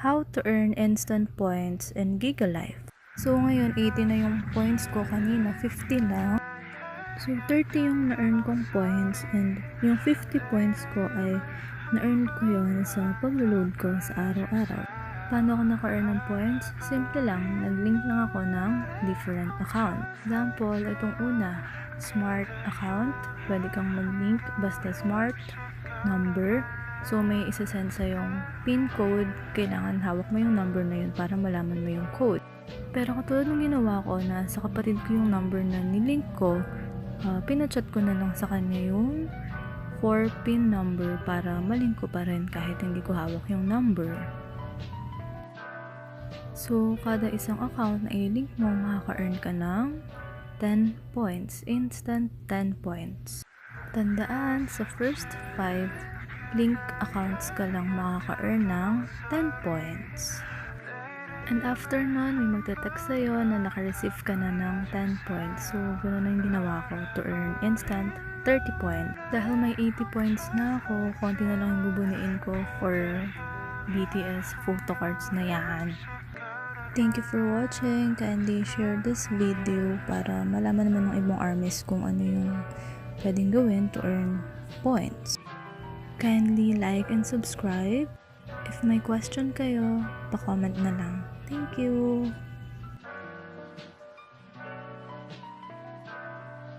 How to earn instant points in Gigalife. So ngayon 80 na yung points ko, kanina 50 lang. So 30 yung na-earn kong points and yung 50 points ko ay na-earn ko yun sa pag-load ko sa araw-araw. Paano ako naka-earn ng points? Simple lang, nag-link lang ako ng different account. Example, itong una, smart account. Pwede kang mag-link basta smart, number. So, may isa-send sa yung PIN code, kailangan hawak mo yung number na yun para malaman mo yung code. Pero katulad ng ginawa ko na sa kapatid ko yung number na nilink ko, pinachat ko na lang sa kanya yung 4 PIN number para malink ko pa rin kahit hindi ko hawak yung number. So, kada isang account na i-link mo, makaka-earn ka ng 10 points, instant 10 points. Tandaan, sa first 5 link accounts ka lang makaka-earn ng 10 points. And after nun, may magte-text sa'yo na naka-receive ka na ng 10 points. So, gano'n na yung ginawa ko to earn instant 30 points. Dahil may 80 points na ako, konti na lang yung bubuniin ko for BTS Photocards na yan. Thank you for watching. Kindly share this video para malaman naman ng ibang armies kung ano yung pwedeng gawin to earn points. Kindly like and subscribe. If may question kayo, pa-comment na lang. Thank you!